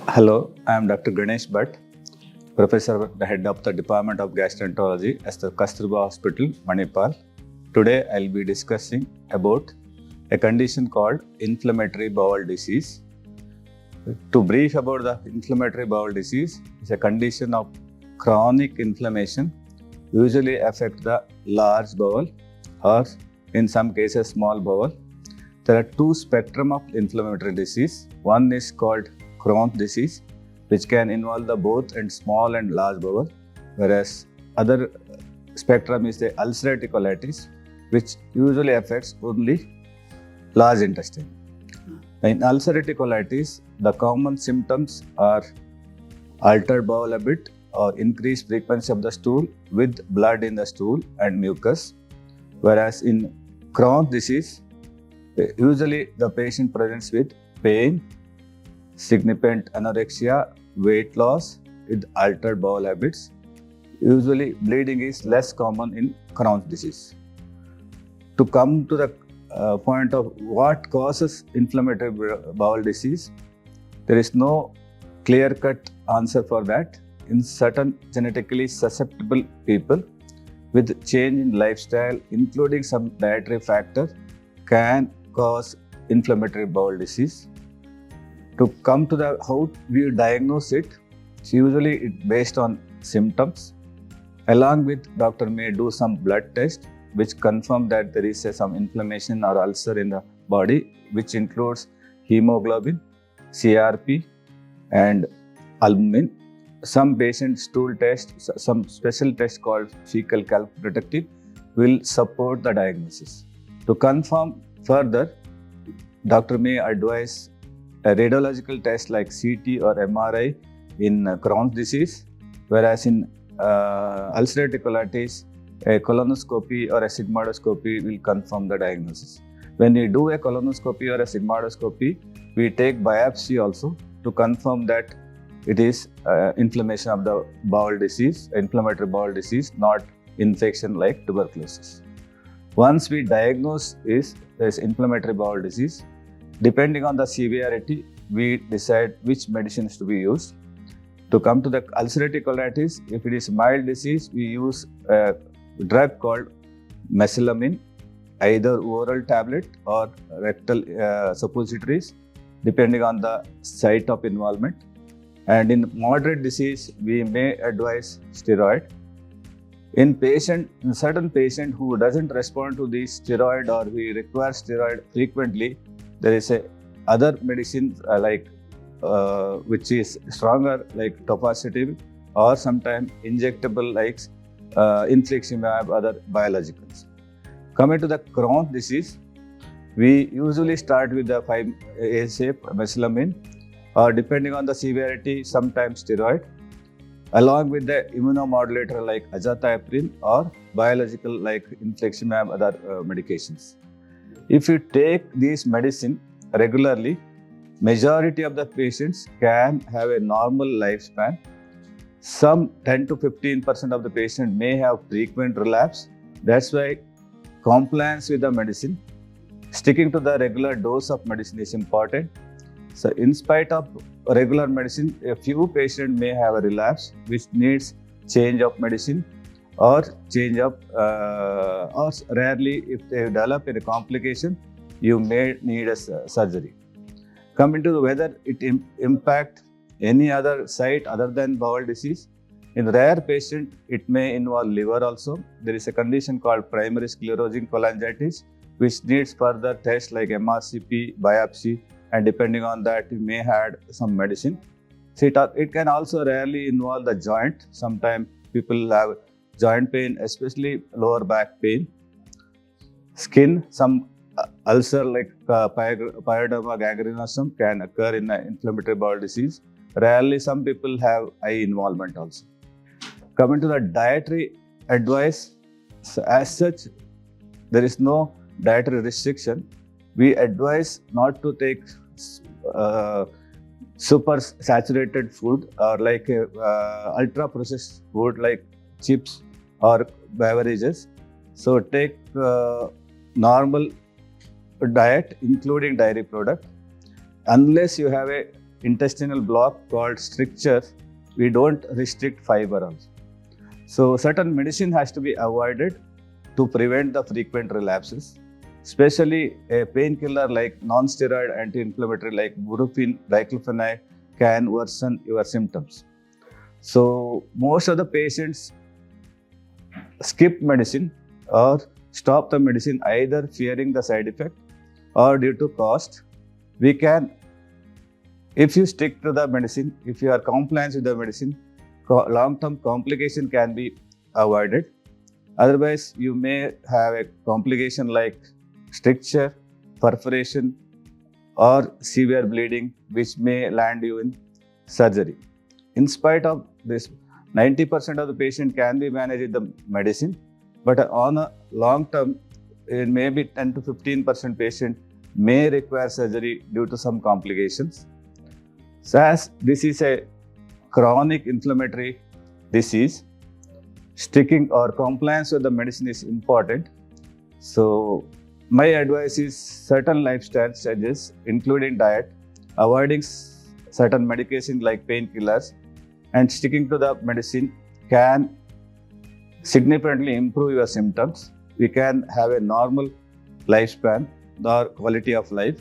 Hello, I am Dr. Ganesh Bhatt, Professor at the head of the Department of Gastroenterology at the Kasturba Hospital, Manipal. Today, I will be discussing about a condition called inflammatory bowel disease. To brief about the inflammatory bowel disease, it's a condition of chronic inflammation, usually affect the large bowel or in some cases small bowel. There are two spectrum of inflammatory disease. One is called Crohn's disease, which can involve the both and small and large bowel, whereas other spectrum is the ulcerative colitis, which usually affects only large intestine. In ulcerative colitis, the common symptoms are altered bowel habit or increased frequency of the stool with blood in the stool and mucus, whereas in Crohn's disease, usually the patient presents with pain, significant anorexia, weight loss with altered bowel habits. Usually bleeding is less common in Crohn's disease. To come to the point of what causes inflammatory bowel disease, there is no clear-cut answer for that. In certain genetically susceptible people with change in lifestyle, including some dietary factor, can cause inflammatory bowel disease. To come to the how we diagnose it, usually it's based on symptoms. Along with doctor may do some blood test which confirm that there is some inflammation or ulcer in the body, which includes hemoglobin, CRP and albumin. Some patient stool test, some special test called fecal calprotectin will support the diagnosis. To confirm further, doctor may advise a radiological test like CT or MRI in Crohn's disease, whereas in ulcerative colitis, a colonoscopy or a sigmoidoscopy will confirm the diagnosis. When we do a colonoscopy or a sigmoidoscopy, we take biopsy also to confirm that it is inflammation of the bowel disease, inflammatory bowel disease, not infection like tuberculosis. Once we diagnose this inflammatory bowel disease, depending on the severity, we decide which medicines to be used. To come to the ulcerative colitis, if it is mild disease, we use a drug called mesalamine, either oral tablet or rectal suppositories, depending on the site of involvement. And in moderate disease, we may advise steroid. In certain patient who doesn't respond to the steroid or we require steroid frequently, there is other medicine which is stronger like tofacitinib or sometimes injectable like infliximab, other biologicals. Coming to the Crohn's disease, we usually start with the 5-ASA mesalamine or depending on the severity, sometimes steroid, along with the immunomodulator like azathioprine or biological like infliximab, other medications. If you take these medicine regularly, majority of the patients can have a normal lifespan. Some 10 to 15% of the patient may have frequent relapse. That's why compliance with the medicine, sticking to the regular dose of medicine is important. So in spite of regular medicine, a few patients may have a relapse which needs change of medicine or change of, or rarely if they develop a complication, you may need a surgery. Coming to whether it impact any other site other than bowel disease, in rare patient, it may involve liver also. There is a condition called primary sclerosing cholangitis, which needs further tests like MRCP, biopsy, and depending on that, you may add some medicine. So it can also rarely involve the joint. Sometimes people have joint pain, especially lower back pain. Skin, some ulcer like pyoderma gangrenosum can occur in inflammatory bowel disease. Rarely, some people have eye involvement also. Coming to the dietary advice, so as such, there is no dietary restriction. We advise not to take super saturated food or like ultra processed food like chips or beverages. So take normal diet, including dairy product. Unless you have a intestinal block called stricture, we don't restrict fiber also. So certain medicine has to be avoided to prevent the frequent relapses. Especially a painkiller like non-steroid anti-inflammatory like brufen, diclofenac can worsen your symptoms. So most of the patients skip medicine or stop the medicine either fearing the side effect or due to cost. We can, if you stick to the medicine, if you are compliant with the medicine, long-term complication can be avoided. Otherwise, you may have a complication like stricture, perforation, or severe bleeding, which may land you in surgery. In spite of this, 90% of the patient can be managed with the medicine, but on a long term, it may be 10 to 15% patient may require surgery due to some complications. So as this is a chronic inflammatory disease, sticking or compliance with the medicine is important. So my advice is certain lifestyle changes, including diet, avoiding certain medication like painkillers, and sticking to the medicine can significantly improve your symptoms. We can have a normal lifespan or quality of life.